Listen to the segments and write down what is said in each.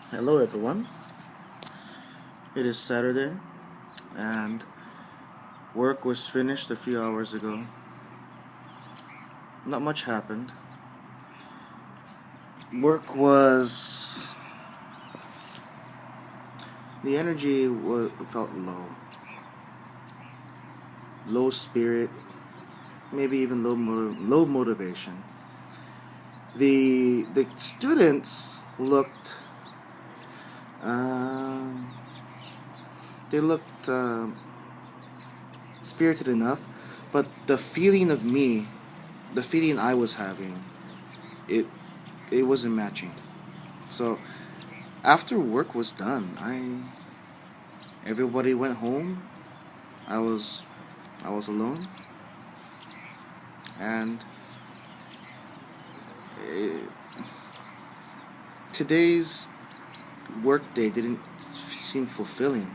Hello everyone. It is Saturday and work was finished a few hours ago. Not much happened. Work was the energy felt low. Low spirit, maybe even low motivation. The students looked um, they looked spirited enough, but the feeling I was having, it it wasn't matching. So after work was done, I everybody went home. I was I was alone, and uh today's work day didn't seem fulfilling,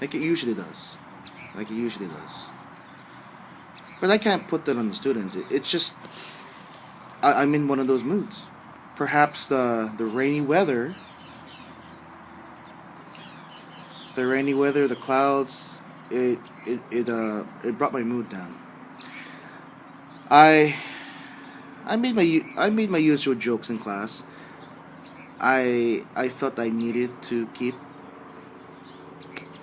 like it usually does. Like it usually does. But I can't put that on the student. It's just I'm in one of those moods. Perhaps the rainy weather, the clouds, it brought my mood down. I I made my usual jokes in class. I felt I needed to keep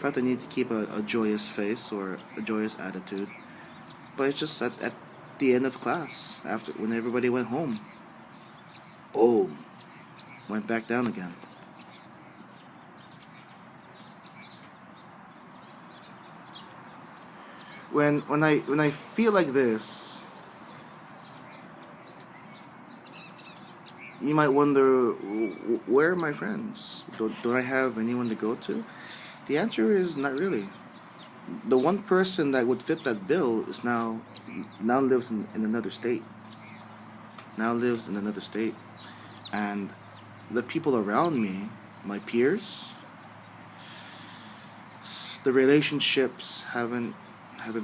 a joyous face or a joyous attitude. But it's just at the end of class, after when everybody went home, boom, went back down again. When I feel like this, you might wonder, where are my friends? Don't I have anyone to go to? The answer is not really. The one person that would fit that bill is now lives in another state. Now lives in another state, and the people around me, my peers, the relationships haven't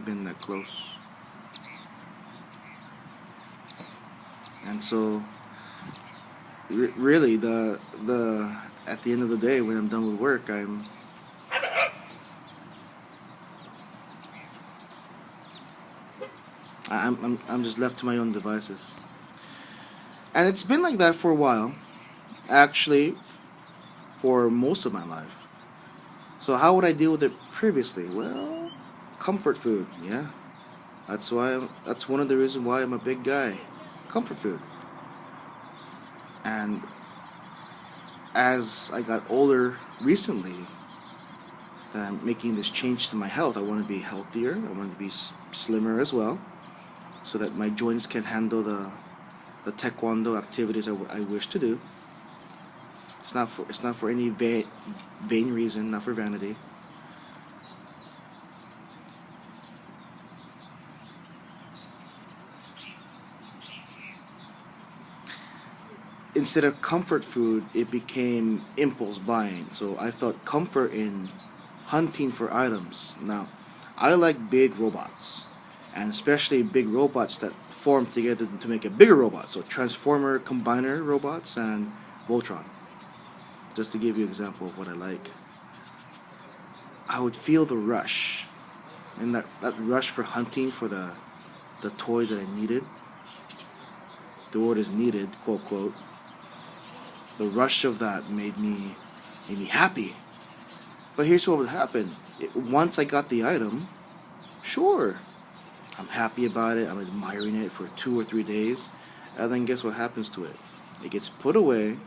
been that close, and so really the at the end of the day when I'm done with work, I'm just left to my own devices, and it's been like that for a while, actually, for most of my life. So how would I deal with it previously? Well, comfort food, yeah. That's one of the reasons why I'm a big guy. Comfort food. And as I got older recently, that I'm making this change to my health. I want to be healthier. I want to be slimmer as well, so that my joints can handle the taekwondo activities I wish to do. It's not for any vain reason, not for vanity. Instead of comfort food, it became impulse buying. So I felt comfort in hunting for items. Now, I like big robots, and especially big robots that form together to make a bigger robot. So Transformer Combiner robots and Voltron. Just to give you an example of what I like. I would feel the rush, and that rush for hunting for the toy that I needed. The word is needed, quote quote. The rush of that made me happy. But here's what would happen. Once I got the item, sure, I'm happy about it. I'm admiring it for 2 or 3 days, and then guess what happens to it? It gets put away,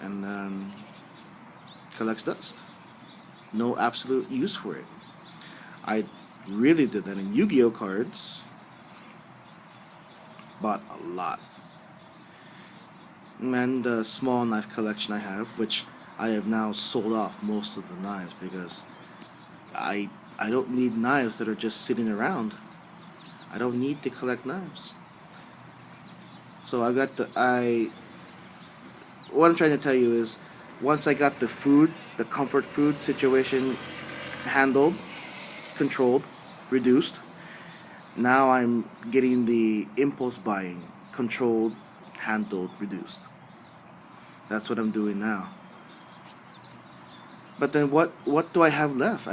and then collects dust. No absolute use for it. I really did that in Yu-Gi-Oh cards. Bought a lot. And the small knife collection I have, which I have now sold off most of the knives because I don't need knives that are just sitting around. I don't need to collect knives. So I what I'm trying to tell you is, once I got the comfort food situation handled, controlled, reduced, now I'm getting the impulse buying controlled, handled, reduced. That's what I'm doing now. But then what do I have left?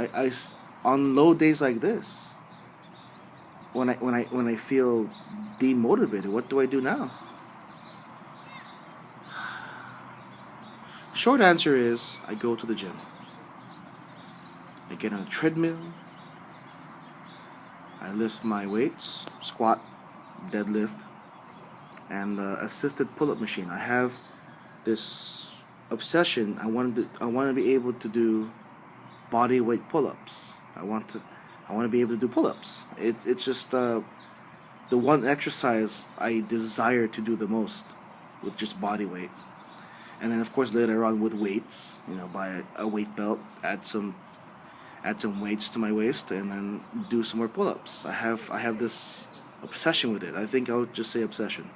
On low days like this, when I feel demotivated, what do I do now? Short answer is I go to the gym. I get on a treadmill. I lift my weights, squat, deadlift, and assisted pull-up machine. I have this obsession. I want to be able to do body weight pull-ups. I want to be able to do pull-ups. It's just the one exercise I desire to do the most with just body weight. And then of course later on with weights, buy a weight belt, add some weights to my waist, and then do some more pull-ups. I have this obsession with it. I think I would just say obsession.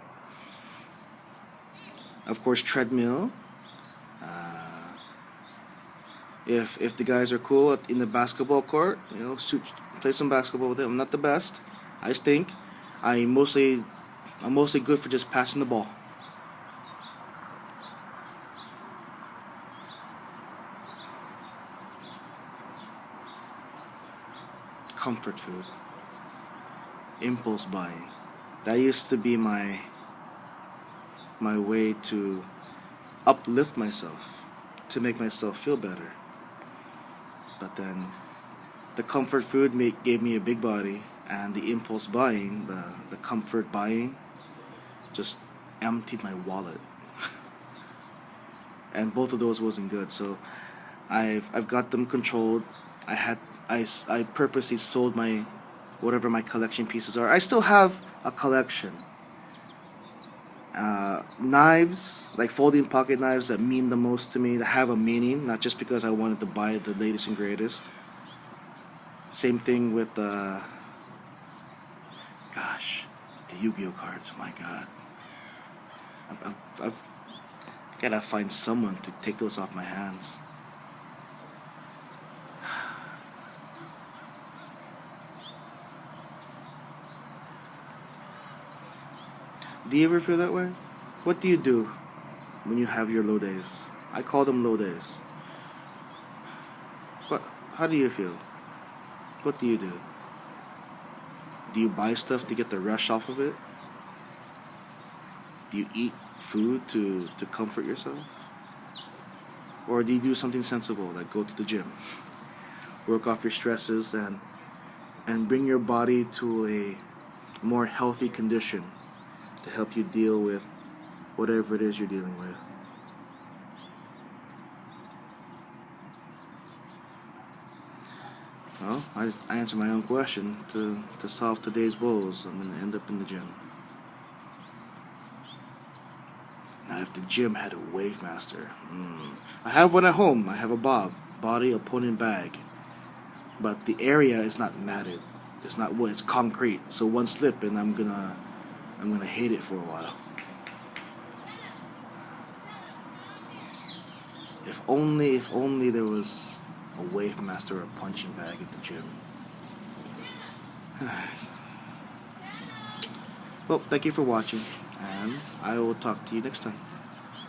Of course, treadmill. If the guys are cool in the basketball court, play some basketball with them. I'm not the best. I stink. I'm mostly good for just passing the ball. Comfort food. Impulse buying. That used to be my way to uplift myself, to make myself feel better. But then the comfort food gave me a big body, and the impulse buying, the comfort buying, just emptied my wallet. And both of those wasn't good. So I've got them controlled. I purposely sold whatever my collection pieces are. I still have a collection. Knives, like folding pocket knives that mean the most to me, that have a meaning, not just because I wanted to buy the latest and greatest. Same thing with the Yu-Gi-Oh cards. My God, I've gotta find someone to take those off my hands. Do you ever feel that way? What do you do when you have your low days? I call them low days. How do you feel? What do you do? Do you buy stuff to get the rush off of it? Do you eat food to comfort yourself? Or do you do something sensible, like go to the gym, work off your stresses, and bring your body to a more healthy condition to help you deal with whatever it is you're dealing with? Well, I answered my own question. To solve today's woes, I'm going to end up in the gym. Now, if the gym had a Wave Master, I have one at home. I have a body opponent bag, but the area is not matted. It's not wood. It's concrete. So one slip and I'm gonna hate it for a while. If only there was a Wave Master or a punching bag at the gym. Well, thank you for watching, and I will talk to you next time.